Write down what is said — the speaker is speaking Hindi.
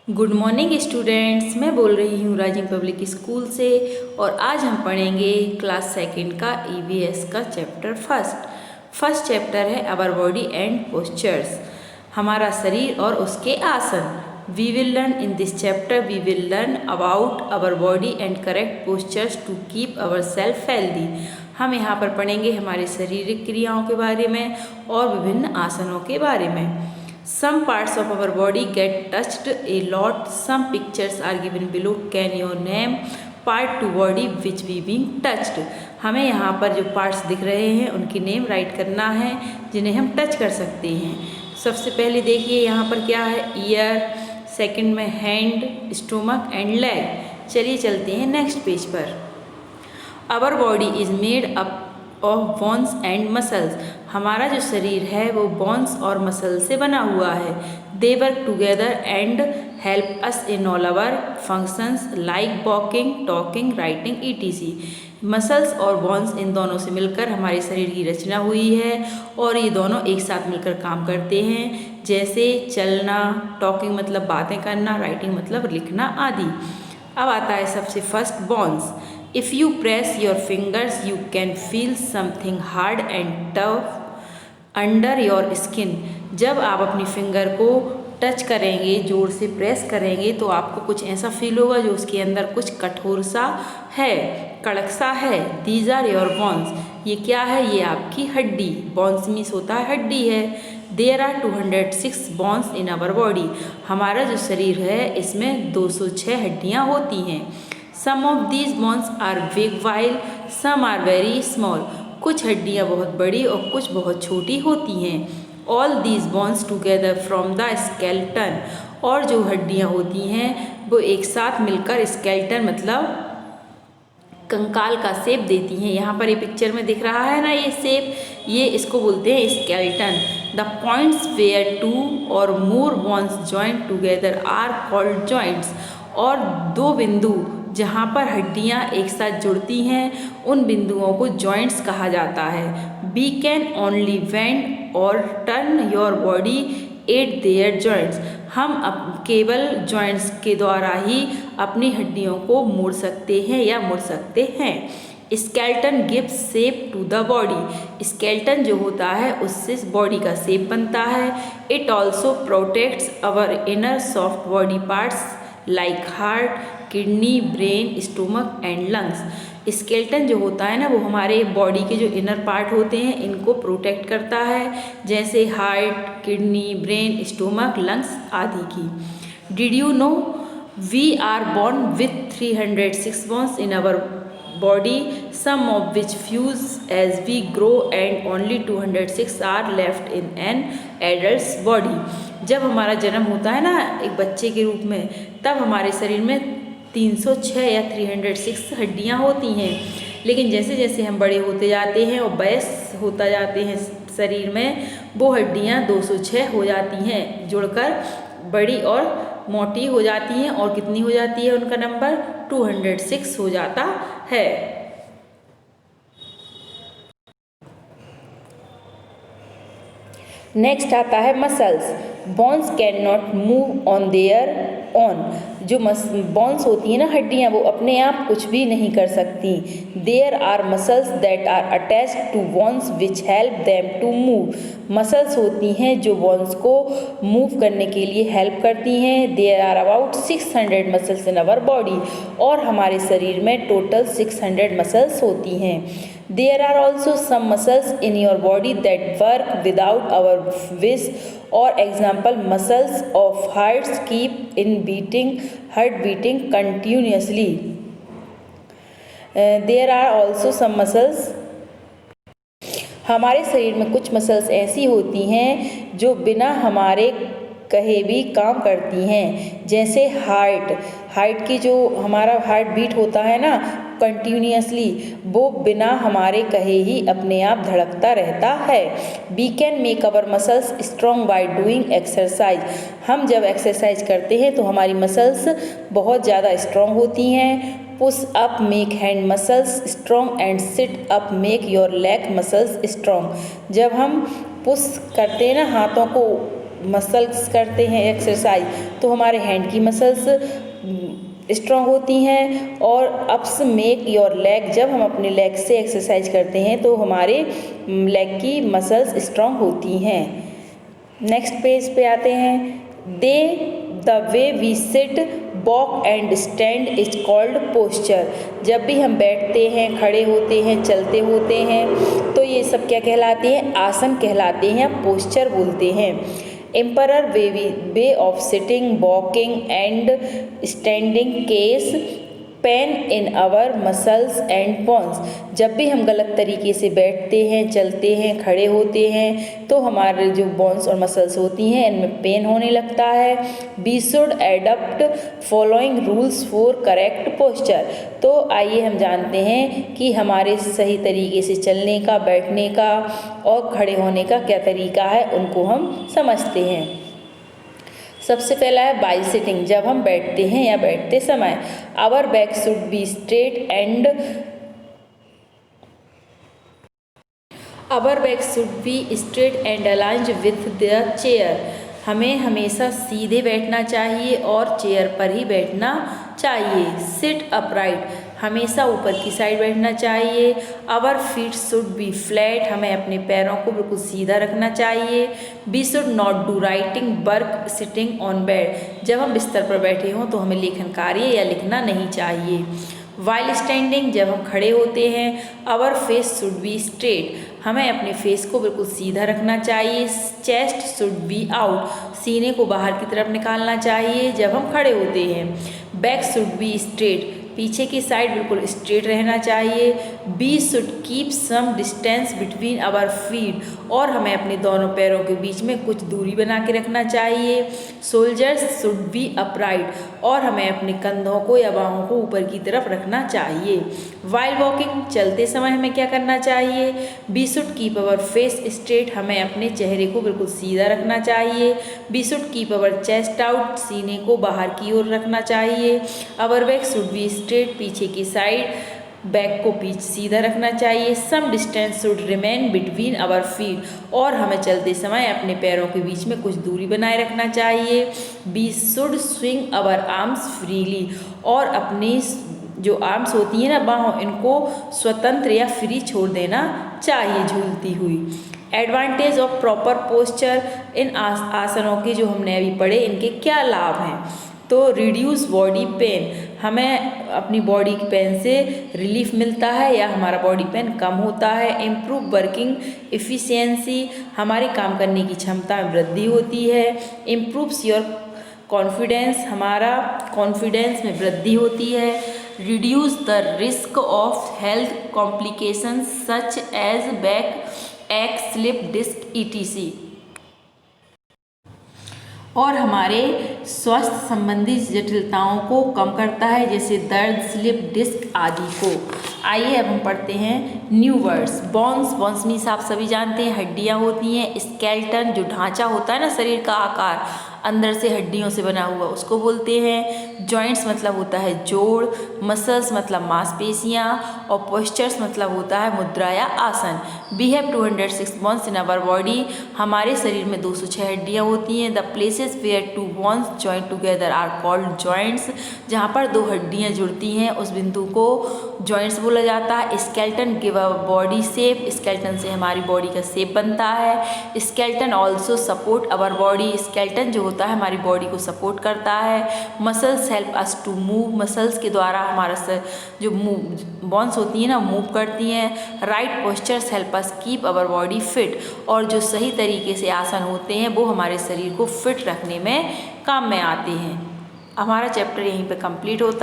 गुड मॉर्निंग स्टूडेंट्स, मैं बोल रही हूँ राजीव पब्लिक स्कूल से। और आज हम पढ़ेंगे क्लास सेकंड का ईवीएस का चैप्टर फर्स्ट चैप्टर है आवर बॉडी एंड पोस्चर्स, हमारा शरीर और उसके आसन। We will learn in this chapter we will learn about our body and correct postures to keep ourself healthy. हम यहाँ पर पढ़ेंगे हमारे शारीरिक क्रियाओं के बारे में और विभिन्न आसनों के बारे में। Some parts of our body get touched a lot. Some pictures are given below. Can you name part to body which we being touched? हमें यहाँ पर जो पार्ट्स दिख रहे हैं उनकी नेम राइट करना है जिन्हें हम टच कर सकते हैं। सबसे पहले देखिए यहाँ पर क्या है, ईयर, सेकंड में हैंड, स्टोमक एंड लेग। चलिए चलते हैं नेक्स्ट पेज पर। Our body is made up of bones and muscles. हमारा जो शरीर है वो बोन्स और मसल से बना हुआ है। They work together and help us in all our functions like walking, talking, writing etc। Muscles और बोन्स इन दोनों से मिलकर हमारे शरीर की रचना हुई है और ये दोनों एक साथ मिलकर काम करते हैं, जैसे चलना, टॉकिंग मतलब बातें करना, राइटिंग मतलब लिखना आदि। अब आता है सबसे first bones. If you press your fingers, you can feel something hard and tough under your skin। जब आप अपनी फिंगर को टच करेंगे, जोर से प्रेस करेंगे, तो आपको कुछ ऐसा फील होगा जो उसके अंदर कुछ कठोर सा है, कड़क सा है। These are your bones। ये क्या है? ये आपकी हड्डी। बोन्स मीन्स होता है हड्डी है। There are 206 bones in our body। हमारा जो शरीर है इसमें 206 हड्डियाँ होती हैं। Some of these bones are big while some are very small। कुछ हड्डियाँ बहुत बड़ी और कुछ बहुत छोटी होती हैं। All these bones together from the skeleton। और जो हड्डियाँ होती हैं वो एक साथ मिलकर skeleton मतलब कंकाल का शेप देती हैं। यहाँ पर ये पिक्चर में दिख रहा है ना, ये शेप, ये इसको बोलते हैं skeleton। The points where two or more bones join together are called joints। और दो बिंदु जहाँ पर हड्डियाँ एक साथ जुड़ती हैं उन बिंदुओं को जॉइंट्स कहा जाता है। We can only bend or turn your body at their joints। हम केवल जॉइंट्स के द्वारा ही अपनी हड्डियों को मोड़ सकते हैं या मुड़ सकते हैं। Skeleton gives shape to the body. Skeleton जो होता है उससे बॉडी का शेप बनता है। It also protects our inner soft body parts like heart, kidney, brain, stomach and lungs. Skeleton जो होता है ना वो हमारे बॉडी के जो इनर पार्ट होते हैं इनको प्रोटेक्ट करता है, जैसे heart, kidney, brain, stomach, lungs आदि की। Did you know we are born with 306 bones in our body, some of which fuse as we grow and only 206 are left in an adult's body. जब हमारा जन्म होता है ना एक बच्चे के रूप में, तब हमारे शरीर में 306 या 306 हड्डियाँ होती हैं, लेकिन जैसे जैसे हम बड़े होते जाते हैं और वयस होता जाते हैं शरीर में, वो हड्डियाँ 206 हो जाती हैं, जुड़कर बड़ी और मोटी हो जाती हैं। और कितनी हो जाती है उनका नंबर? 206 हो जाता है। नेक्स्ट आता है muscles. Bones can not move on their on. जो बोन्स होती हैं ना हड्डियाँ, वो अपने आप कुछ भी नहीं कर सकती। There are muscles that are attached to bones which help them to move. Muscles होती हैं जो बोन्स को मूव करने के लिए हेल्प करती हैं। There are about 600 muscles in our body. और हमारे शरीर में टोटल 600 मसल्स होती हैं। There are also some muscles in your body that work without our wish। or example, muscles of hearts keep heart beating continuously। There are also some muscles। हमारे शरीर में कुछ मसल्स ऐसी होती हैं जो बिना हमारे कहे भी काम करती हैं, जैसे हार्ट की जो हमारा हार्ट बीट होता है ना कंटिन्यूसली, वो बिना हमारे कहे ही अपने आप धड़कता रहता है। We can make our muscles strong by doing exercise. हम जब एक्सरसाइज करते हैं तो हमारी मसल्स बहुत ज़्यादा स्ट्रॉन्ग होती हैं। Push up make hand muscles strong and sit up make your leg muscles strong. जब हम पुश करते हैं ना हाथों को मसल्स करते हैं एक्सरसाइज तो हमारे हैंड की मसल्स स्ट्रॉन्ग होती हैं। और अप्स मेक योर लेग, जब हम अपने लेग से एक्सरसाइज करते हैं तो हमारे लेग की मसल्स स्ट्रॉन्ग होती हैं। नेक्स्ट पेज पे आते हैं। The way we sit, walk and stand is called posture. जब भी हम बैठते हैं, खड़े होते हैं, चलते होते हैं तो ये सब क्या कहलाते हैं? आसन कहलाते हैं, पोस्चर बोलते हैं। Improper way of sitting, walking and standing causes pain in our muscles and bones. जब भी हम गलत तरीके से बैठते हैं, चलते हैं, खड़े होते हैं तो हमारे जो बोन्स और मसल्स होती हैं इनमें पेन होने लगता है। We should adopt following rules for correct posture. तो आइए हम जानते हैं कि हमारे सही तरीके से चलने का, बैठने का और खड़े होने का क्या तरीका है, उनको हम समझते हैं। सबसे पहला है बाई सिटिंग, जब हम बैठते हैं या बैठते समय। Our back should be straight and aligned with the chair. हमें हमेशा सीधे बैठना चाहिए और चेयर पर ही बैठना चाहिए। सिट अपराइट, हमेशा ऊपर की साइड बैठना चाहिए। Our feet should be flat, हमें अपने पैरों को बिल्कुल सीधा रखना चाहिए। We should not do writing work sitting on bed, जब हम बिस्तर पर बैठे हों तो हमें लेखन कार्य या लिखना नहीं चाहिए। वाइल स्टैंडिंग, जब हम खड़े होते हैं। Our face should be straight, हमें अपने फेस को बिल्कुल सीधा रखना चाहिए। चेस्ट शुड बी आउट, सीने को बाहर की तरफ निकालना चाहिए जब हम खड़े होते हैं। बैक शुड बी स्ट्रेट, पीछे की साइड बिल्कुल स्ट्रेट रहना चाहिए। We should keep some distance between our feet, और हमें अपने दोनों पैरों के बीच में कुछ दूरी बना के रखना चाहिए। शोल्डर्स शुड बी अपराइट, और हमें अपने कंधों को या बाहों को ऊपर की तरफ रखना चाहिए। वाइल वॉकिंग, चलते समय हमें क्या करना चाहिए? We should keep our face straight, हमें अपने चेहरे को बिल्कुल सीधा रखना चाहिए। We should keep our chest out, सीने को बाहर की ओर रखना चाहिए। Our back should be straight, पीछे की साइड बैक को पीछे सीधा रखना चाहिए। Some distance should remain between our feet, और हमें चलते समय अपने पैरों के बीच में कुछ दूरी बनाए रखना चाहिए। We should swing our arms freely, और अपनी जो आर्म्स होती हैं ना, बाहों, इनको स्वतंत्र या फ्री छोड़ देना चाहिए झूलती हुई। एडवांटेज ऑफ प्रॉपर पोस्चर, इन आसनों के जो हमने अभी पढ़े इनके क्या लाभ हैं? तो रिड्यूस बॉडी पेन, हमें अपनी बॉडी की पेन से रिलीफ मिलता है या हमारा बॉडी पेन कम होता है। इम्प्रूव वर्किंग एफिशिएंसी, हमारे काम करने की क्षमता में वृद्धि होती है। इम्प्रूव्स योर कॉन्फिडेंस, हमारा कॉन्फिडेंस में वृद्धि होती है। Reduce the risk of health complications such as backache, slip disc ETC, और हमारे स्वास्थ्य संबंधी जटिलताओं को कम करता है, जैसे दर्द, स्लिप डिस्क आदि को। आइए अब हम पढ़ते हैं न्यू वर्ड्स। बोन्स मीन्स आप सभी जानते हैं हड्डियाँ होती हैं। स्केलेटन, जो ढांचा होता है ना शरीर का आकार, अंदर से हड्डियों से बना हुआ, उसको बोलते हैं। जॉइंट्स मतलब होता है जोड़। मसल्स मतलब मांसपेशियाँ, और पोस्चर्स मतलब होता है मुद्रा या आसन। We have 206 bones in our body, हमारे शरीर में 206 हड्डियाँ होती हैं। The places where two bones joint together are called joints, जहाँ पर दो हड्डियाँ जुड़ती हैं उस बिंदु को जॉइंट्स बोला जाता है। Skeleton give a body shape, skeleton से हमारी बॉडी का शेप बनता है। Skeleton also support our body, skeleton जो होता है हमारी बॉडी को सपोर्ट करता है। Muscles help us to move, muscles के द्वारा हमारा जो बोन्स होती हैं ना मूव करती हैं। Right postures help us keep our body fit, और जो सही तरीके से आसन होते हैं वो हमारे शरीर को फिट रखने में काम में आते हैं। हमारा चैप्टर यहीं पे कंप्लीट होता है।